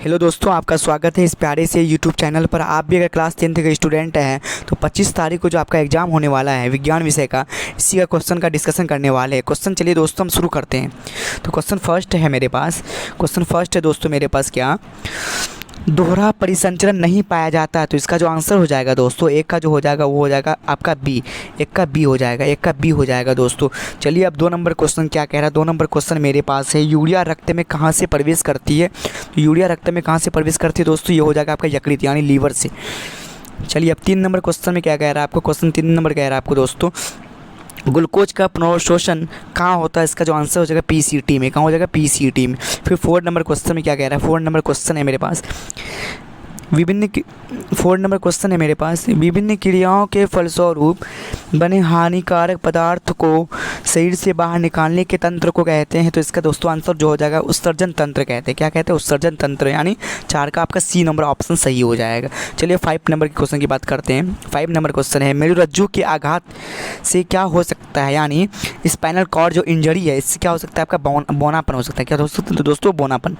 Hello दोस्तों, आपका स्वागत है इस प्यारे से यूट्यूब चैनल पर। आप भी अगर क्लास 10th के स्टूडेंट हैं तो 25 तारीख को जो आपका एग्ज़ाम होने वाला है विज्ञान विषय का, इसी का क्वेश्चन का डिस्कशन करने वाले हैं। क्वेश्चन चलिए दोस्तों हम शुरू करते हैं। तो क्वेश्चन फर्स्ट है मेरे पास, दोस्तों मेरे पास क्या दोहरा परिसंचरण नहीं पाया जाता है। तो इसका जो आंसर हो जाएगा दोस्तों, एक का जो हो जाएगा वो हो जाएगा आपका बी, एक का बी हो जाएगा दोस्तों। चलिए अब 2 नंबर क्वेश्चन क्या कह रहा है। 2 नंबर क्वेश्चन मेरे पास है, यूरिया रक्त में कहाँ से प्रवेश करती है। तो यूरिया रक्त में कहाँ से प्रवेश करती है दोस्तों, ये हो जाएगा आपका यकृत यानी लीवर से। चलिए अब 3 नंबर क्वेश्चन में क्या कह रहा है आपको, क्वेश्चन 3 नंबर कह रहा है आपको दोस्तों, ग्लूकोज का पुनर्शोषण कहाँ होता है। इसका जो आंसर हो जाएगा पीसीटी में। कहाँ हो जाएगा, पीसीटी में। फिर 4 नंबर क्वेश्चन में क्या कह रहा है, 4 नंबर क्वेश्चन है मेरे पास, विभिन्न क्रियाओं के फलस्वरूप बने हानिकारक पदार्थ को शरीर से बाहर निकालने के तंत्र को कहते हैं। तो इसका दोस्तों आंसर जो हो जाएगा उत्सर्जन तंत्र कहते हैं। क्या कहते हैं, उत्सर्जन तंत्र, यानी 4 का आपका सी नंबर ऑप्शन सही हो जाएगा। चलिए 5 नंबर के क्वेश्चन की बात करते हैं। 5 नंबर क्वेश्चन है, मेरुरज्जु के आघात से क्या हो सकता है, यानी स्पाइनल कॉर्ड जो इंजरी है इससे क्या हो सकता है, आपका बौनापन हो सकता है। क्या दोस्तों बौनापन।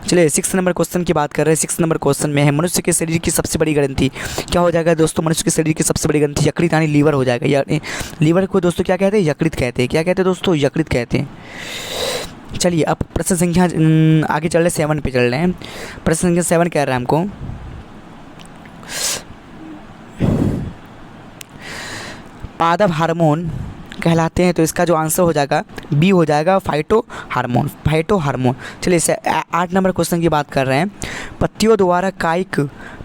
चलिए 6 नंबर क्वेश्चन की बात कर रहे हैं। 6 नंबर क्वेश्चन में है, मनुष्य के शरीर की सबसे बड़ी ग्रंथि क्या हो जाएगा दोस्तों, मनुष्य के शरीर की सबसे बड़ी ग्रंथि यकृत यानी लीवर हो जाएगा। यानी लीवर को दोस्तों क्या कहते हैं, यकृत कहते हैं। क्या कहते हैं दोस्तों, यकृत कहते हैं। चलिए अब प्रश्न संख्या आगे चल रहे 7 पे चल रहे हैं। प्रश्न संख्या 7 कह रहा है हमको, पादप हार्मोन कहलाते हैं। तो इसका जो आंसर हो जाएगा बी हो जाएगा फाइटो हार्मोन। चलिए 8 नंबर क्वेश्चन की बात कर रहे हैं, पत्तियों द्वारा कायिक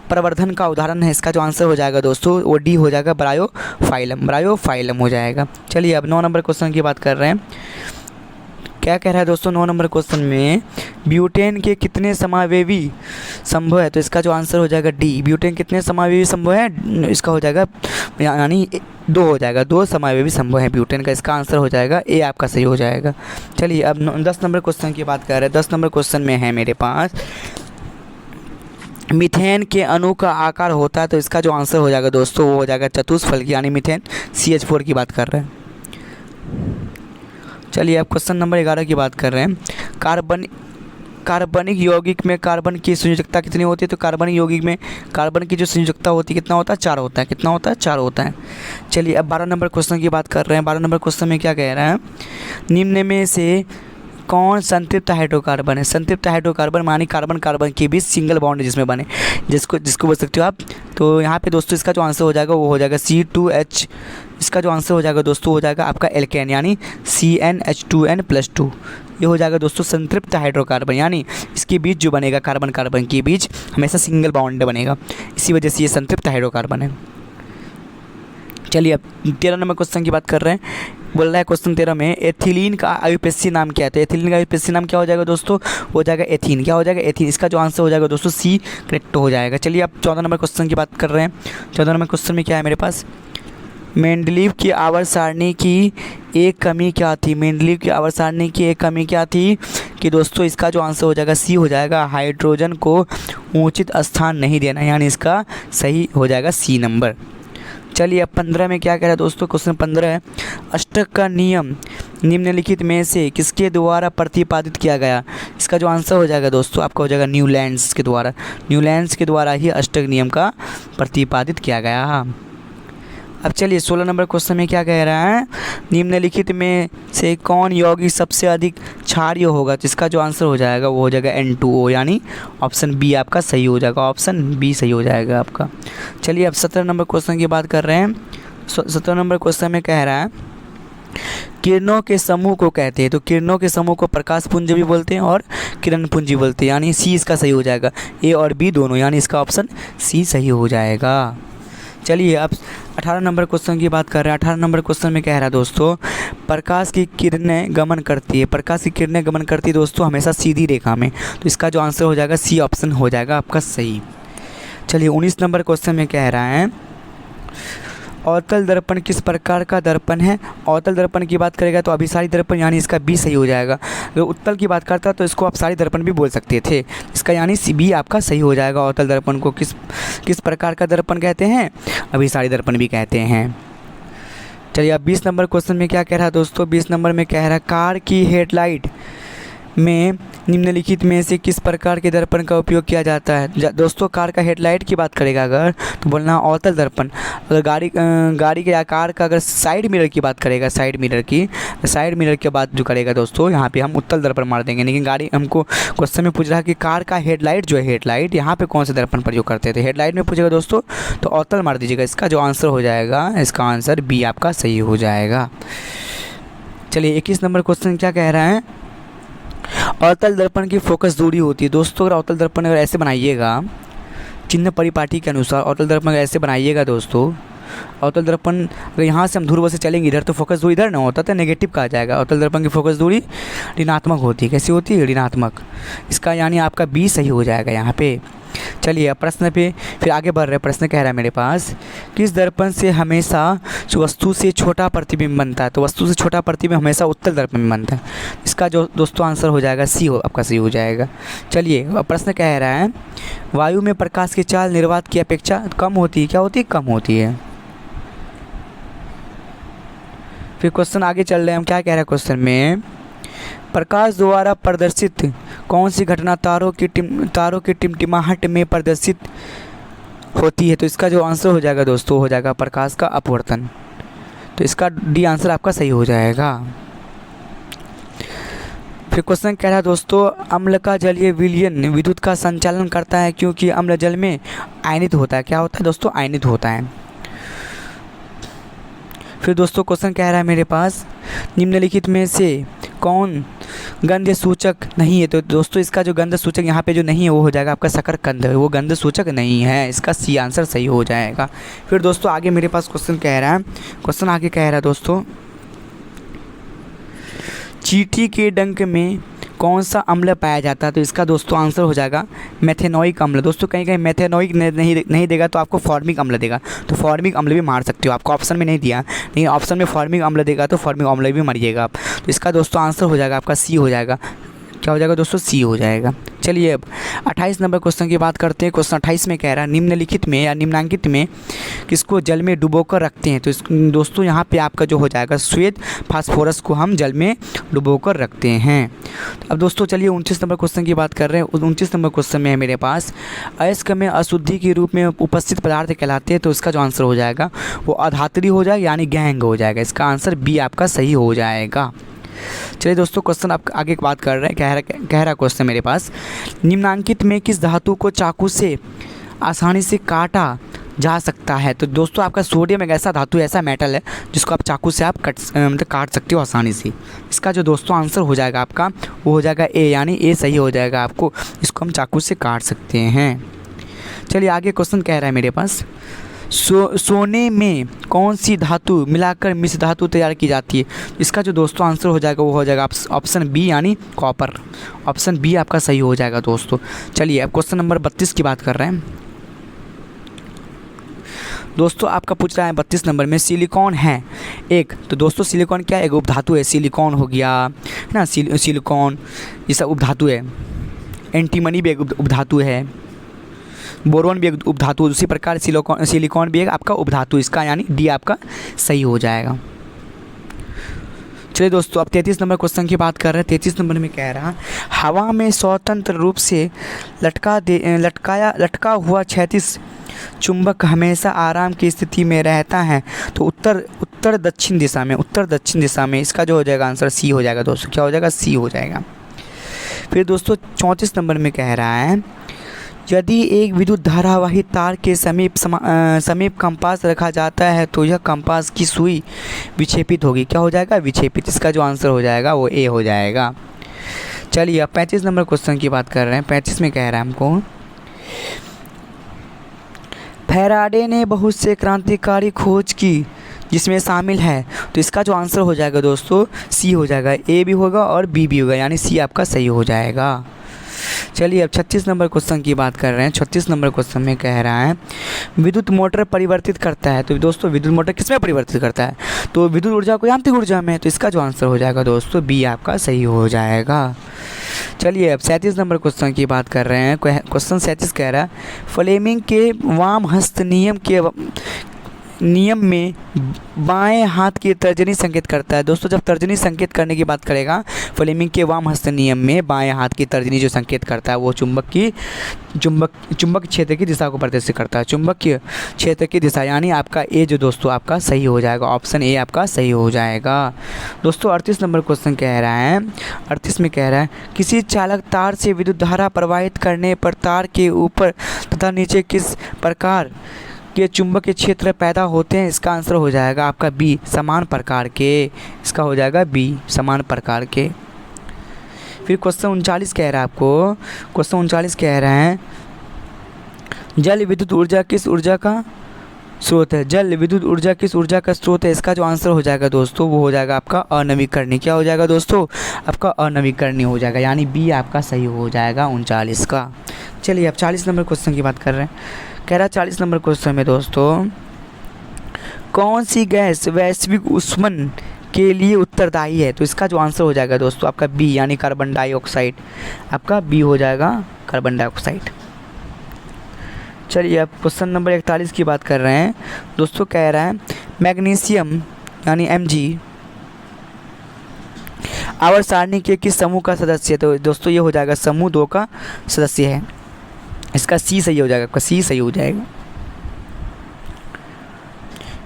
प्रवर्धन का उदाहरण है। इसका जो आंसर हो जाएगा दोस्तों वो डी हो जाएगा, ब्रायोफाइलम हो जाएगा। चलिए अब 9 नंबर क्वेश्चन की बात कर रहे हैं। क्या कह रहा है दोस्तों 9 नंबर क्वेश्चन में, ब्यूटेन के कितने समावेवी संभव है। तो इसका जो आंसर हो जाएगा डी, ब्यूटेन कितने समावेवी संभव है, इसका हो जाएगा यानी 2 हो जाएगा, 2 समावेवी संभव है ब्यूटेन का। इसका आंसर हो जाएगा ए आपका सही हो जाएगा। चलिए अब 10 नंबर क्वेश्चन की बात कर रहे हैं। 10 नंबर क्वेश्चन में है मेरे पास, मीथेन के अणु का आकार होता है। तो इसका जो आंसर हो जाएगा दोस्तों वो हो जाएगा चतुष्फलकी यानी मीथेन CH4 की बात कर रहे हैं। चलिए अब क्वेश्चन नंबर 11 की बात कर रहे हैं, कार्बनिक यौगिक में कार्बन की संयोजकता कितनी होती है। तो कार्बनिक यौगिक में कार्बन की जो संयोजकता होती है कितना होता है, 4 होता है। कितना होता है, 4 होता है। चलिए अब 12 नंबर क्वेश्चन की बात कर रहे हैं। 12 नंबर क्वेश्चन में क्या कह रहा है, निम्न में से कौन संतृप्त हाइड्रोकार्बन है। संतृप्त हाइड्रोकार्बन मानी कार्बन के बीच सिंगल बॉन्ड जिसमें बने, जिसको बोल सकते हो आप। तो यहाँ पे दोस्तों इसका जो आंसर हो जाएगा वो हो जाएगा C2H। इसका जो आंसर हो जाएगा दोस्तों हो जाएगा आपका एल्केन यानी CnH2n+2। ये हो जाएगा दोस्तों संतृप्त हाइड्रोकार्बन, यानी इसके बीच जो बनेगा कार्बन के बीच हमेशा सिंगल बॉन्ड बनेगा, इसी वजह से ये संतृप्त हाइड्रोकार्बन है। चलिए अब 13 नंबर क्वेश्चन की बात कर रहे हैं। बोल रहा है क्वेश्चन 13 में, एथिलीन का आयुपेशीय नाम क्या है। तो एथिलीन का आयुपेशीय नाम क्या हो जाएगा दोस्तों, हो जाएगा एथीन। क्या हो जाएगा, एथीन। इसका जो आंसर हो जाएगा दोस्तों सी करेक्ट हो जाएगा। चलिए अब 14 नंबर क्वेश्चन की बात कर रहे हैं। 14 नंबर क्वेश्चन में क्या है मेरे पास, मेंडलीव की आवर्त सारणी की एक कमी क्या थी। मेंडलीव की आवर्त सारणी की एक कमी क्या थी कि दोस्तों इसका जो आंसर हो जाएगा सी हो जाएगा, हाइड्रोजन को उचित स्थान नहीं देना, यानी इसका सही हो जाएगा सी नंबर। चलिए अब 15 में क्या कह रहा है दोस्तों, क्वेश्चन 15 है, अष्टक का नियम निम्नलिखित में से किसके द्वारा प्रतिपादित किया गया। इसका जो आंसर हो जाएगा दोस्तों आपका हो जाएगा न्यूलैंड्स के द्वारा ही अष्टक नियम का प्रतिपादित किया गया। अब चलिए 16 नंबर क्वेश्चन में क्या कह रहा है, निम्नलिखित में से कौन यौगिक सबसे अधिक क्षारीय होगा। तो इसका जो आंसर हो जाएगा वो हो जाएगा N2O, यानी ऑप्शन बी आपका सही हो जाएगा, ऑप्शन बी सही हो जाएगा आपका। चलिए अब 17 नंबर क्वेश्चन की बात कर रहे हैं। 17 नंबर क्वेश्चन में कह रहा है, किरणों के समूह को कहते हैं। तो किरणों के समूह को प्रकाश पुंज भी बोलते हैं और किरण पुंज भी बोलते हैं, यानी सी इसका सही हो जाएगा, ए और बी दोनों, यानी इसका ऑप्शन सी सही हो जाएगा। चलिए अब 18 नंबर क्वेश्चन की बात कर रहे हैं। 18 नंबर क्वेश्चन में कह रहा है दोस्तों, प्रकाश की किरणें गमन करती है दोस्तों हमेशा सीधी रेखा में। तो इसका जो आंसर हो जाएगा सी ऑप्शन हो जाएगा आपका सही। चलिए 19 नंबर क्वेश्चन में कह रहा है, अवतल दर्पण किस प्रकार का दर्पण है। अवतल दर्पण की बात करेगा तो अभिसारी दर्पण, यानी इसका बी सही हो जाएगा। अगर उत्तल की बात करता तो इसको अपसारी दर्पण भी बोल सकते थे, इसका यानी सी बी आपका सही हो जाएगा। अवतल दर्पण को किस प्रकार का दर्पण कहते हैं, अभिसारी दर्पण भी कहते हैं। चलिए अब 20 नंबर क्वेश्चन में क्या कह रहा है दोस्तों, 20 नंबर में कह रहा है, कार की हेडलाइट में निम्नलिखित में से किस प्रकार के दर्पण का उपयोग किया जाता है। दोस्तों कार का हेडलाइट की बात करेगा अगर तो बोलना अवतल दर्पण। अगर गाड़ी के आकार का अगर साइड मिरर की बात करेगा, साइड मिरर के बाद जो करेगा दोस्तों यहाँ पे हम उत्तल दर्पण मार देंगे। लेकिन गाड़ी हमको क्वेश्चन में पूछ रहा है कि कार का हेडलाइट जो है, हेडलाइट यहाँ पे कौन से दर्पण प्रयोग करते थे, हेडलाइट में पूछेगा दोस्तों तो अवतल मार दीजिएगा। इसका जो आंसर हो जाएगा, इसका आंसर बी आपका सही हो जाएगा। चलिए 21 नंबर क्वेश्चन क्या कह रहा है, अवतल दर्पण की फोकस दूरी होती है। दोस्तों अगर अवतल दर्पण अगर ऐसे बनाइएगा, चिन्ह परिपाटी के अनुसार अवतल दर्पण अगर ऐसे बनाइएगा दोस्तों, अवतल दर्पण अगर यहाँ से हम ध्रुव से चलेंगे इधर तो फोकस दूरी इधर ना होता तो नेगेटिव कहा जाएगा। अवतल दर्पण की फोकस दूरी ऋणात्मक होती है। कैसी होती है, ऋणात्मक। इसका यानी आपका बी सही हो जाएगा यहाँ पे। चलिए अब प्रश्न पे फिर आगे बढ़ रहे। प्रश्न कह रहा है मेरे पास, किस दर्पण से हमेशा वस्तु से छोटा प्रतिबिंब बनता है। तो वस्तु से छोटा प्रतिबिंब हमेशा उत्तल दर्पण में बनता है। इसका जो दोस्तों आंसर हो जाएगा सी आपका सही हो जाएगा। चलिए अब प्रश्न कह रहा है, वायु में प्रकाश की चाल निर्वात की अपेक्षा कम होती है। क्या होती है, कम होती है। फिर क्वेश्चन आगे चल रहे हैं हम, क्या कह रहा है क्वेश्चन में, प्रकाश द्वारा प्रदर्शित कौन सी घटना तारों की टिमटिमाहट में प्रदर्शित होती है। तो इसका जो आंसर हो जाएगा दोस्तों हो जाएगा प्रकाश का अपवर्तन। तो इसका डी आंसर आपका सही हो जाएगा। फिर क्वेश्चन कह रहा है दोस्तों, अम्ल का जलीय विलयन विद्युत का संचालन करता है क्योंकि अम्ल जल में आयनित होता है। क्या होता है दोस्तों, आयनित होता है। फिर दोस्तों क्वेश्चन कह रहा है मेरे पास, निम्नलिखित में से कौन गंध सूचक नहीं है। तो दोस्तों इसका जो गंध सूचक यहाँ पे जो नहीं है वो हो जाएगा आपका शकरकंद, वो गंध सूचक नहीं है। इसका सी आंसर सही हो जाएगा। फिर दोस्तों आगे मेरे पास क्वेश्चन कह रहा है, क्वेश्चन आगे कह रहा है दोस्तों, चींटी के डंक में कौन सा अम्ल पाया जाता है। तो इसका दोस्तों आंसर हो जाएगा मेथेनोइक अम्ल। दोस्तों कहीं कहीं मेथेनोइक नहीं देगा तो आपको फॉर्मिक अम्ल देगा, तो फॉर्मिक अम्ल भी मार सकते हो। आपको ऑप्शन में नहीं दिया, लेकिन ऑप्शन में फॉर्मिक अम्ल देगा तो फॉर्मिक अम्ल भी मरिएगा आप। तो इसका दोस्तों आंसर हो जाएगा आपका सी हो जाएगा। क्या हो जाएगा दोस्तों, सी हो जाएगा। चलिए अब 28 नंबर क्वेश्चन की बात करते हैं। क्वेश्चन 28 में कह रहा है, निम्नलिखित में या निम्नांकित में किसको जल में डुबोकर रखते हैं। तो दोस्तों यहाँ पे आपका जो हो जाएगा श्वेत फास्फोरस को हम जल में डुबोकर रखते हैं। अब दोस्तों चलिए 29 नंबर क्वेश्चन की बात कर रहे हैं। 29 नंबर क्वेश्चन में है मेरे पास, अयस्क में अशुद्धि के रूप में उपस्थित पदार्थ कहलाते हैं। तो इसका जो आंसर हो जाएगा वो अधात्री हो जाएगा यानी गैंग हो जाएगा। इसका आंसर बी आपका सही हो जाएगा। चलिए दोस्तों क्वेश्चन आप आगे बात कर रहे हैं। कह रहा क्वेश्चन मेरे पास, निम्नांकित में किस धातु को चाकू से आसानी से काटा जा सकता है। तो दोस्तों आपका सोडियम एक ऐसा धातु, ऐसा मेटल है जिसको आप चाकू से आप काट सकते हो आसानी से। इसका जो दोस्तों आंसर हो जाएगा आपका वो हो जाएगा ए, यानी ए सही हो जाएगा आपको। इसको हम चाकू से काट सकते हैं। चलिए आगे क्वेश्चन कह रहा है मेरे पास, सोने में कौन सी धातु मिलाकर मिश्र धातु तैयार की जाती है। इसका जो दोस्तों आंसर हो जाएगा वो हो जाएगा ऑप्शन बी यानी कॉपर। ऑप्शन बी आपका सही हो जाएगा दोस्तों। चलिए अब क्वेश्चन नंबर 32 की बात कर रहे हैं दोस्तों। आपका पूछ रहा है 32 नंबर में, सिलिकॉन है एक। तो दोस्तों सिलिकॉन क्या है, एक उपधातु है। सिलिकॉन हो गया है ना, सिलिकॉन ये सब उपधातु है। एंटीमनी भी एक उपधातु है, बोरोन भी एक उपधातु, उसी प्रकार सिलिकॉन भी एक आपका उपधातु। इसका यानी डी आपका सही हो जाएगा। चलिए दोस्तों अब 33 नंबर क्वेश्चन की बात कर रहे हैं। 33 नंबर में कह रहा, हवा में स्वतंत्र रूप से लटका हुआ क्षैतिज चुंबक हमेशा आराम की स्थिति में रहता है। तो उत्तर दक्षिण दिशा में इसका जो हो जाएगा आंसर सी हो जाएगा दोस्तों। क्या हो जाएगा, सी हो जाएगा। फिर दोस्तों 34 नंबर में कह रहा है, यदि एक विद्युत धारावाही तार के समीप कंपास रखा जाता है तो यह कंपास की सुई विक्षेपित होगी। क्या हो जाएगा, विक्षेपित। इसका जो आंसर हो जाएगा वो ए हो जाएगा। चलिए अब 35 नंबर क्वेश्चन की बात कर रहे हैं। 35 में कह रहा है हमको, फैराडे ने बहुत से क्रांतिकारी खोज की जिसमें शामिल है। तो इसका जो आंसर हो जाएगा दोस्तों सी हो जाएगा। ए भी होगा और बी भी होगा, यानी सी आपका सही हो जाएगा। चलिए अब 36 नंबर क्वेश्चन की बात कर रहे हैं। 36 नंबर क्वेश्चन में कह रहा है, विद्युत मोटर परिवर्तित करता है। तो दोस्तों विद्युत मोटर किसमें परिवर्तित करता है, तो विद्युत ऊर्जा को यांत्रिक ऊर्जा में। तो इसका जो आंसर हो जाएगा दोस्तों बी आपका सही हो जाएगा। चलिए अब 37 नंबर क्वेश्चन की बात कर रहे हैं। क्वेश्चन 37 कह रहा है, फ्लेमिंग के वाम हस्त नियम के नियम में बाएं हाथ की तर्जनी संकेत करता है। दोस्तों जब तर्जनी संकेत करने की बात करेगा फ्लेमिंग के वाम हस्त नियम में बाएं हाथ की तर्जनी जो संकेत करता है वो चुंबक क्षेत्र की दिशा को प्रदर्शित करता है, चुंबकीय क्षेत्र की दिशा, यानी आपका ए जो दोस्तों आपका सही हो जाएगा, ऑप्शन ए आपका सही हो जाएगा। दोस्तों 38 नंबर क्वेश्चन कह रहा है, 38 में कह रहा है किसी चालक तार से विद्युत धारा प्रवाहित करने पर तार के ऊपर तथा नीचे किस प्रकार के चुंबकीय क्षेत्र पैदा होते हैं। इसका आंसर हो जाएगा आपका बी, समान प्रकार के। इसका हो जाएगा बी, समान प्रकार के। फिर क्वेश्चन 39 कह रहा है आपको, क्वेश्चन 39 कह रहे हैं जल विद्युत ऊर्जा किस ऊर्जा का स्रोत है। जल विद्युत ऊर्जा किस ऊर्जा का स्रोत है। इसका जो आंसर हो जाएगा दोस्तों वो हो जाएगा आपका अनवीकरणीय। क्या हो जाएगा दोस्तों, आपका अनवीकरणीय हो जाएगा, यानी बी आपका सही हो जाएगा 39 का। चलिए अब 40 नंबर क्वेश्चन की बात कर रहे हैं। कह रहा है 40 नंबर क्वेश्चन में दोस्तों कौन सी गैस वैश्विक ऊष्मन के लिए उत्तरदायी है। तो इसका जो आंसर हो जाएगा दोस्तों आपका बी, यानी कार्बन डाइऑक्साइड। आपका बी हो जाएगा कार्बन डाइऑक्साइड। चलिए अब क्वेश्चन नंबर 41 की बात कर रहे हैं दोस्तों। कह रहा है मैग्नीशियम यानी Mg आवर्त सारणी के किस समूह का सदस्य है। तो दोस्तों ये हो जाएगा समूह 2 का सदस्य है। इसका सी सही हो जाएगा, आपका सी सही हो जाएगा।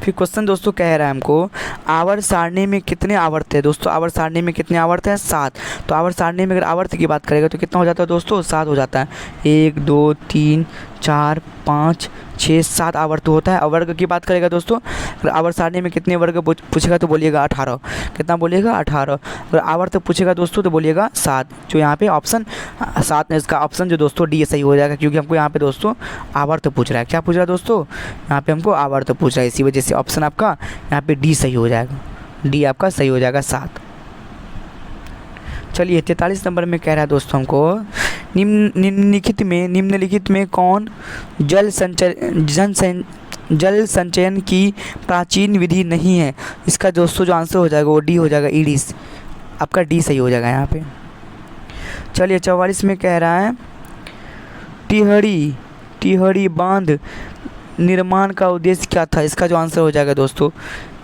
फिर क्वेश्चन दोस्तों कह रहा है हमको आवर्त सारणी में कितने आवर्त है। दोस्तों आवर्त सारणी में कितने आवर्त हैं, 7। तो आवर्त सारणी में अगर आवर्त की बात करेगा तो कितना हो जाता है दोस्तों, 7 हो जाता है। 1 2 3 4 5 6 7 आवर्त होता है। और वर्ग की बात करेगा दोस्तों, अगर आवर्त सारणी में कितने वर्ग पूछेगा तो बोलिएगा 18। कितना बोलिएगा 18। अगर आवर्त पूछेगा दोस्तों तो बोलिएगा 7। जो यहाँ पे ऑप्शन 7 इसका ऑप्शन जो दोस्तों डी सही हो जाएगा, क्योंकि हमको यहाँ पे दोस्तों आवर्त पूछ रहा है। क्या पूछ रहा है दोस्तों, यहाँ पे हमको आवर्त पूछ रहा है, इसी वजह से ऑप्शन आपका यहाँ पे डी सही हो जाएगा। डी आपका सही हो जाएगा 7। चलिए 43 नंबर में कह रहा है दोस्तों हमको निम्नलिखित में कौन जल संचयन की प्राचीन विधि नहीं है। इसका दोस्तों जो आंसर हो जाएगा वो डी हो जाएगा, ईडिस। आपका डी सही हो जाएगा यहाँ पे। चलिए 44 में कह रहा है टिहरी बांध निर्माण का उद्देश्य क्या था। इसका जो आंसर हो जाएगा दोस्तों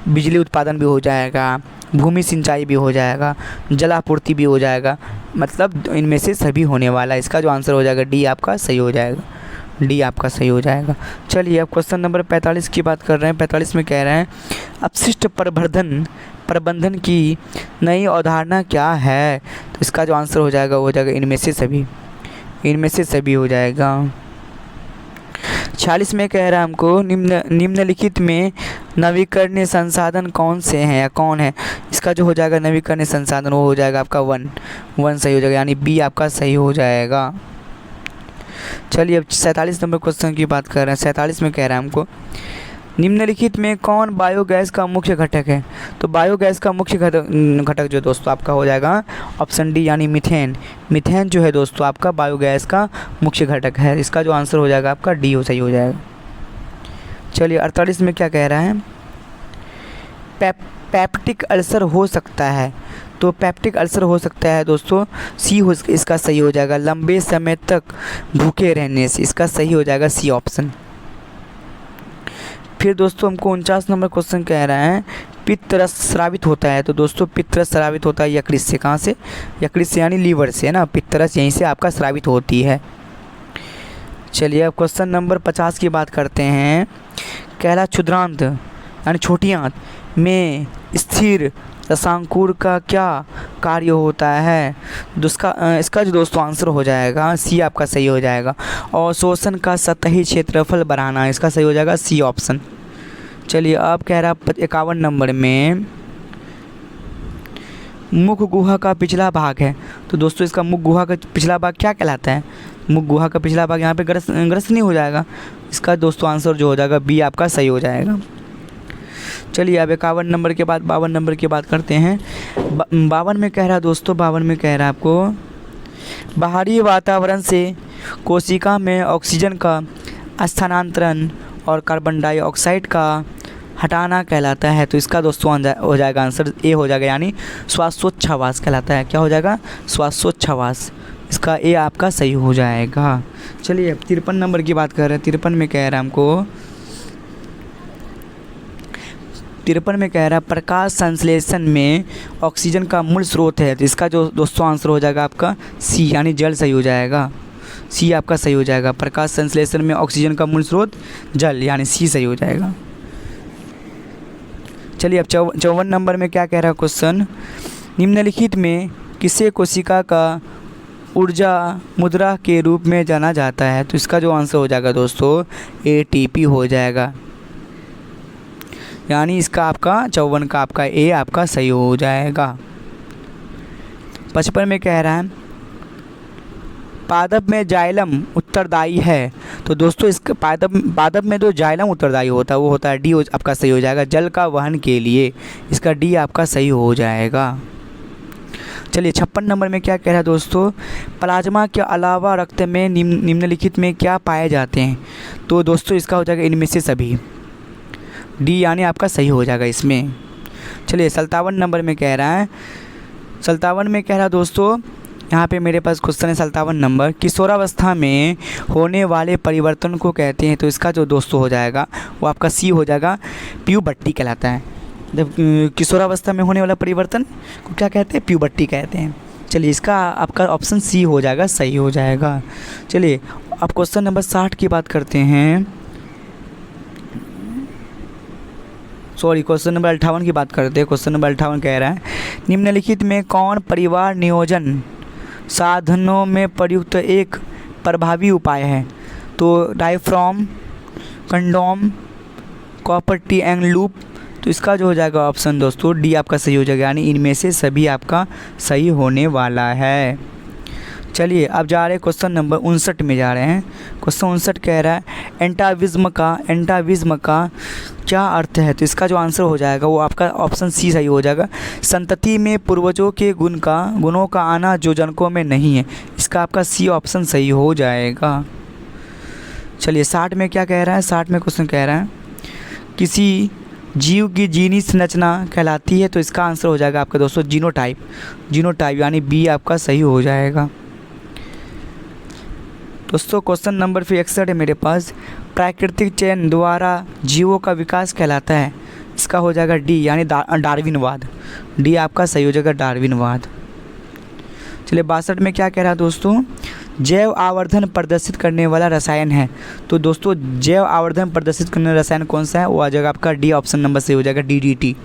बिजली उत्पादन भी हो जाएगा, भूमि सिंचाई भी हो जाएगा, जलापूर्ति भी हो जाएगा, मतलब इनमें से सभी होने वाला है। इसका जो आंसर हो जाएगा डी आपका सही हो जाएगा, डी आपका सही हो जाएगा। चलिए अब क्वेश्चन नंबर 45 की बात कर रहे हैं। 45 में कह रहे हैं अपशिष्ट प्रबंधन की नई अवधारणा क्या है। तो इसका जो आंसर हो जाएगा वो हो जाएगा इनमें से सभी हो जाएगा। 46 में कह रहा है हमको निम्नलिखित में नवीकरणीय संसाधन कौन से हैं या कौन है। इसका जो हो जाएगा नवीकरणीय संसाधन वो हो जाएगा आपका वन सही हो जाएगा, यानी बी आपका सही हो जाएगा। चलिए अब 47 नंबर क्वेश्चन की बात कर रहे हैं। 47 में कह रहा है हमको निम्नलिखित में कौन बायोगैस का मुख्य घटक है। तो बायोगैस का मुख्य घटक जो दोस्तों आपका हो जाएगा ऑप्शन डी, यानी मीथेन। मीथेन जो है दोस्तों आपका बायोगैस का मुख्य घटक है। इसका जो आंसर हो जाएगा आपका डी सही हो जाएगा। चलिए 48 में क्या कह रहा है पेप्टिक अल्सर हो सकता है। तो पेप्टिक अल्सर हो सकता है दोस्तों सी इसका सही हो जाएगा, लंबे समय तक भूखे रहने से। इसका सही हो जाएगा सी ऑप्शन। फिर दोस्तों हमको 49 नंबर क्वेश्चन कह रहा है पित्त रस स्रावित होता है। तो दोस्तों पित्त रस स्रावित होता है यकृत से। कहाँ से, यकृत से यानी लीवर से, है ना। पित्त रस यहीं से आपका स्रावित होती है। चलिए अब क्वेश्चन नंबर 50 की बात करते हैं। कह रहा क्षुद्रांत यानी छोटी आंत में स्थिर रसांकुर का क्या कार्य होता है। इसका जो दोस्तों आंसर हो जाएगा सी आपका सही हो जाएगा, और शोषण का सतही क्षेत्रफल बढ़ाना। इसका सही हो जाएगा सी ऑप्शन। चलिए अब कह रहा 51 नंबर में मुख गुहा का पिछला भाग है। तो दोस्तों इसका मुख गुहा का पिछला भाग क्या कहलाता है। मुख गुहा का पिछला भाग यहाँ पे ग्रस्त नहीं हो जाएगा। इसका दोस्तों आंसर जो हो जाएगा बी आपका सही हो जाएगा। चलिए अब 51 नंबर के बाद 52 नंबर की बात करते हैं। 52 में कह रहा दोस्तों, 52 में कह रहा आपको बाहरी वातावरण से कोशिका में ऑक्सीजन का स्थानांतरण और कार्बन डाइऑक्साइड का हटाना कहलाता है। तो इसका दोस्तों हो जाएगा आंसर ए हो जाएगा, यानी श्वासोच्छ्वास कहलाता है। क्या हो जाएगा, श्वासोच्छ्वास। इसका ए आपका सही हो जाएगा। चलिए अब 53 नंबर की बात कर रहे हैं। 53 में कह रहा है हमको 53 में कह रहा है प्रकाश संश्लेषण में ऑक्सीजन का मूल स्रोत है, तो इसका जो दोस्तों आंसर हो जाएगा आपका सी यानी जल सही हो जाएगा। सी आपका सही हो जाएगा। प्रकाश संश्लेषण में ऑक्सीजन का मूल स्रोत जल यानी सी सही हो जाएगा। चलिए अब 54 नंबर में क्या कह रहा है क्वेश्चन, निम्नलिखित में किसे कोशिका का ऊर्जा मुद्रा के रूप में जाना जाता है, तो इसका जो आंसर हो जाएगा दोस्तों एटीपी हो जाएगा, यानी इसका आपका 54 का आपका ए आपका सही हो जाएगा। 55 में कह रहा है पादप में जाइलम उत्तरदायी है, तो दोस्तों इसका पादप में जो जाइलम उत्तरदायी होता है वो होता है डी आपका सही हो जाएगा, जल का वहन के लिए, इसका डी आपका सही हो जाएगा। चलिए 56 नंबर में क्या कह रहा है दोस्तों, प्लाज्मा के अलावा रक्त में निम्नलिखित में क्या पाए जाते हैं, तो दोस्तों इसका हो जाएगा इनमें से सभी, डी यानी आपका सही हो जाएगा इसमें। चलिए 57 नंबर में कह रहा है, 57 में कह रहा है दोस्तों, यहाँ पे मेरे पास क्वेश्चन है 57 नंबर, किशोरावस्था में होने वाले परिवर्तन को कहते हैं, तो इसका जो दोस्तों हो जाएगा वो आपका सी हो जाएगा, प्यूबर्टी कहलाता है। जब किशोरावस्था में होने वाला परिवर्तन को क्या कहते हैं, प्यूबर्टी कहते हैं। चलिए इसका आपका ऑप्शन सी हो जाएगा, सही हो जाएगा। चलिए अब क्वेश्चन नंबर 60 की बात करते हैं, सॉरी क्वेश्चन नंबर 58 की बात करते हैं। क्वेश्चन नंबर 58 कह रहा है निम्नलिखित में कौन परिवार नियोजन साधनों में प्रयुक्त एक प्रभावी उपाय है, तो diaphragm, condom, copper T and loop, तो इसका जो हो जाएगा ऑप्शन दोस्तों डी आपका सही हो जाएगा, यानी इनमें से सभी आपका सही होने वाला है। चलिए अब जा रहे हैं क्वेश्चन नंबर 59 में जा रहे हैं। क्वेश्चन 59 कह रहा है एंटाविज्म का क्या अर्थ है, तो इसका जो आंसर हो जाएगा वो आपका ऑप्शन सी सही हो जाएगा, संतति में पूर्वजों के गुणों का आना जो जनकों में नहीं है, इसका आपका सी ऑप्शन सही हो जाएगा। चलिए 60 में क्या कह रहा है, 60 में क्वेश्चन कह रहा है किसी जीव की जीनी संरचना कहलाती है, तो इसका आंसर हो जाएगा आपका दोस्तों जीनोटाइप यानी बी आपका सही हो जाएगा। दोस्तों क्वेश्चन नंबर 61 है मेरे पास, प्राकृतिक चयन द्वारा जीवों का विकास कहलाता है, इसका हो जाएगा डी यानी डार्विनवाद, डी आपका सही हो जाएगा डार्विनवाद। चलिए 62 में क्या कह रहा है दोस्तों, जैव आवर्धन प्रदर्शित करने वाला रसायन है, तो दोस्तों जैव आवर्धन प्रदर्शित करने वाला रसायन कौन सा है, वो आ जाएगा आपका डी ऑप्शन नंबर सही हो जाएगा डीडीटी,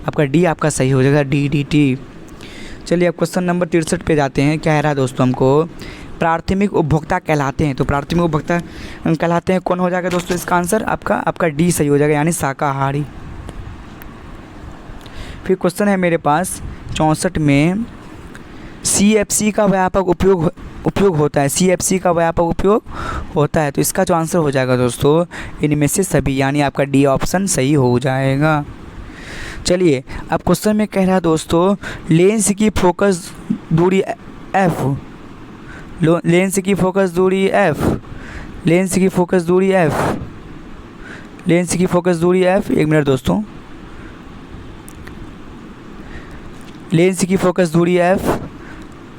आपका डी आपका सही हो जाएगा डीडीटी। चलिए अब क्वेश्चन नंबर 63 पे जाते हैं। क्या कह रहा है दोस्तों हमको, प्राथमिक उपभोक्ता कहलाते हैं, तो प्राथमिक उपभोक्ता कहलाते हैं कौन हो जाएगा दोस्तों, इसका आंसर आपका डी सही हो जाएगा यानी शाकाहारी। फिर क्वेश्चन है मेरे पास 64 में CFC का व्यापक उपयोग होता है, CFC का व्यापक उपयोग होता है, तो इसका जो आंसर हो जाएगा दोस्तों इनमें से सभी, यानी आपका डी ऑप्शन सही हो जाएगा। चलिए अब क्वेश्चन में कह रहा है दोस्तों लेंस की फोकस दूरी f, लेंस की फोकस दूरी f, एक मिनट दोस्तों, लेंस की फोकस दूरी f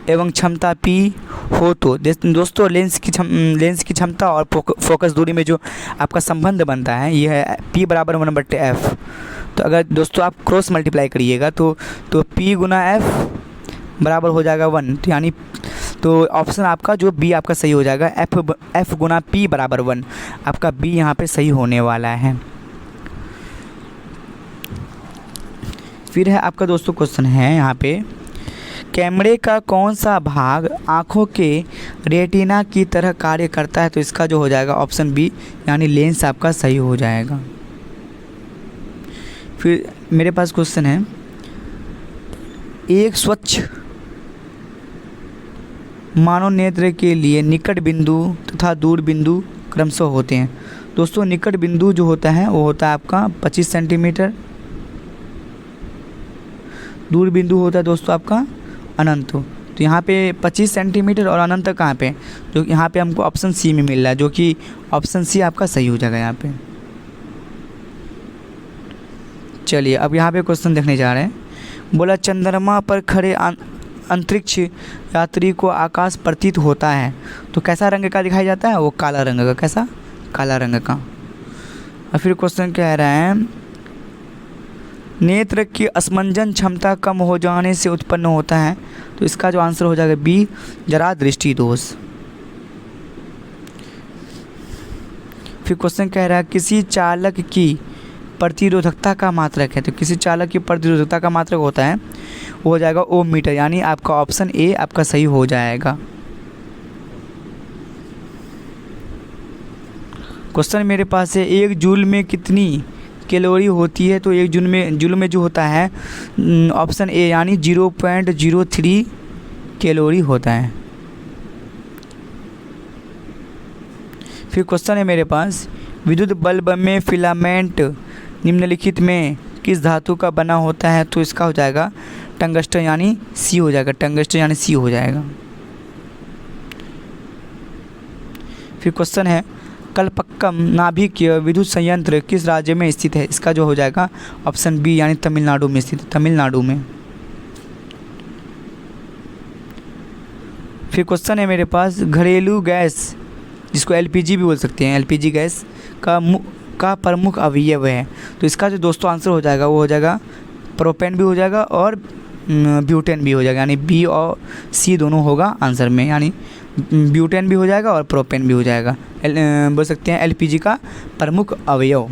एवं क्षमता p हो, तो दोस्तों लेंस की क्षमता और फोकस दूरी में जो आपका संबंध बनता है ये है p बराबर 1/f, तो अगर दोस्तों आप क्रॉस मल्टीप्लाई करिएगा तो p गुना f बराबर हो जाएगा 1, तो यानी तो ऑप्शन आपका जो बी आपका सही हो जाएगा, f गुना p बराबर 1, आपका बी यहाँ पे सही होने वाला है। फिर है आपका दोस्तों क्वेश्चन है यहाँ पे, कैमरे का कौन सा भाग आँखों के रेटिना की तरह कार्य करता है, तो इसका जो हो जाएगा ऑप्शन बी यानी लेंस आपका सही हो जाएगा। फिर मेरे पास क्वेश्चन है, एक स्वच्छ मानव नेत्र के लिए निकट बिंदु तथा दूर बिंदु क्रमशः होते हैं, दोस्तों निकट बिंदु जो होता है वो होता है आपका 25 सेंटीमीटर, दूर बिंदु होता है दोस्तों आपका अनंत, तो यहाँ पे 25 सेंटीमीटर और अनंत कहाँ पे, जो यहाँ पे हमको ऑप्शन सी में मिल रहा है, जो कि ऑप्शन सी आपका सही हो जाएगा यहाँ पे। चलिए अब यहाँ पे क्वेश्चन देखने जा रहे हैं, बोला चंद्रमा पर खड़े अंतरिक्ष यात्री को आकाश प्रतीत होता है, तो कैसा रंग का दिखाई जाता है, वो काला रंग का, कैसा, काला रंग का। और फिर क्वेश्चन कह रहा है नेत्र की असमंजन क्षमता कम हो जाने से उत्पन्न होता है, तो इसका जो आंसर हो जाएगा बी, जरा दृष्टि दोष। फिर क्वेश्चन कह रहा है किसी चालक की प्रतिरोधकता का मात्रक है, तो किसी चालक की प्रतिरोधकता का मात्रक होता है वो हो जाएगा ओम मीटर, यानी आपका ऑप्शन ए आपका सही हो जाएगा। क्वेश्चन मेरे पास है एक जूल में कितनी कैलोरी होती है, तो एक जूल में जो होता है ऑप्शन ए यानी 0.03 कैलोरी होता है। फिर क्वेश्चन है मेरे पास विद्युत बल्ब में फिलामेंट निम्नलिखित में किस धातु का बना होता है, तो इसका हो जाएगा टंगस्टन यानी सी हो जाएगा, टंगस्टन यानी सी हो जाएगा। फिर क्वेश्चन है कलपक्कम नाभिकीय विद्युत संयंत्र किस राज्य में स्थित है, इसका जो हो जाएगा ऑप्शन बी यानी तमिलनाडु में स्थित है, तमिलनाडु में। फिर क्वेश्चन है मेरे पास घरेलू गैस जिसको एलपीजी भी बोल सकते हैं, एलपीजी गैस का प्रमुख अवयव है, तो इसका जो दोस्तों आंसर हो जाएगा वो हो जाएगा प्रोपेन भी हो जाएगा और ब्यूटेन भी हो जाएगा, यानी बी और सी दोनों होगा आंसर में, यानी ब्यूटेन भी हो जाएगा और प्रोपेन भी हो जाएगा। बोल सकते हैं एलपीजी का प्रमुख अवयव।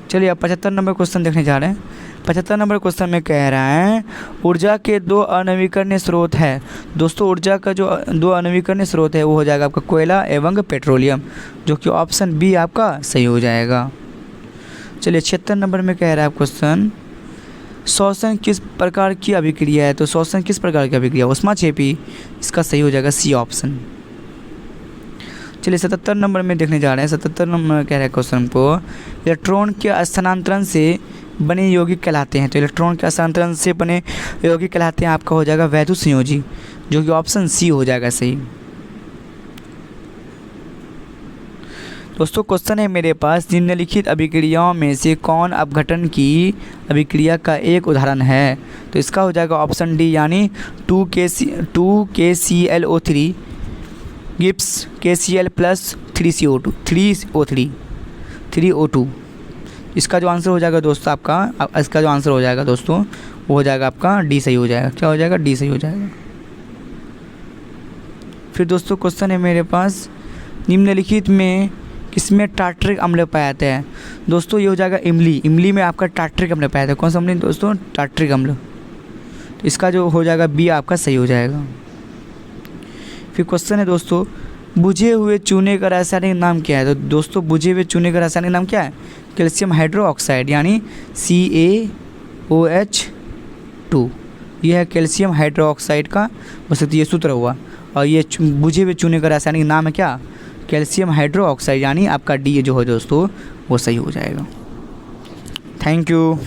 चलिए अब 75 नंबर क्वेश्चन देखने जा रहे हैं। 75 नंबर क्वेश्चन में कह रहा है ऊर्जा के दो अनवीकरणीय स्रोत है। दोस्तों ऊर्जा का जो दो अनवीकरणीय स्रोत है वो हो जाएगा आपका कोयला एवं पेट्रोलियम, जो कि ऑप्शन बी आपका सही हो जाएगा। चलिए 76 नंबर में कह रहा है क्वेश्चन श्वसन किस प्रकार की अभिक्रिया है, तो श्वसन किस प्रकार की अभिक्रिया, ऊष्माक्षेपी, इसका सही हो जाएगा सी ऑप्शन। चलिए 77 नंबर में देखने जा रहे हैं। 77 नंबर में कह रहा है क्वेश्चन को इलेक्ट्रॉन के स्थानांतरण से बने यौगिक कहलाते हैं, तो इलेक्ट्रॉन के स्थानांतरण से बने यौगिक कहलाते हैं आपका हो जाएगा वैद्युत संयोजी, जो कि ऑप्शन सी हो जाएगा सही। दोस्तों क्वेश्चन है मेरे पास निम्नलिखित अभिक्रियाओं में से कौन अपघटन की अभिक्रिया का एक उदाहरण है, तो इसका हो जाएगा ऑप्शन डी यानी 2KClO3 Gibbs KCl plus 3O2। इसका जो आंसर हो जाएगा दोस्तों आपका, इसका जो आंसर हो जाएगा दोस्तों वो हो जाएगा आपका डी सही हो जाएगा। क्या हो जाएगा, डी सही हो जाएगा। फिर दोस्तों क्वेश्चन है मेरे पास निम्नलिखित में किसमें टार्टरिक अम्ल पाया जाता है, दोस्तों ये हो जाएगा इमली में आपका टार्टरिक अम्ल पाया जाता है। कौन सा अम्ल दोस्तों, टार्टरिक अम्ल, तो इसका जो हो जाएगा बी आपका सही हो जाएगा। फिर क्वेश्चन है दोस्तों बुझे हुए चूने का रासायनिक नाम क्या है, तो दोस्तों बुझे हुए चूने का रासायनिक नाम क्या है, कैल्शियम हाइड्रोक्साइड यानी CaOH2, यह है कैल्शियम हाइड्रोक्साइड का हो सकती ये सूत्र हुआ, और ये बुझे हुए चूने का रासायनिक नाम है क्या, कैल्शियम हाइड्रोक्साइड, यानी आपका डी जो है दोस्तों वो सही हो जाएगा। Thank you.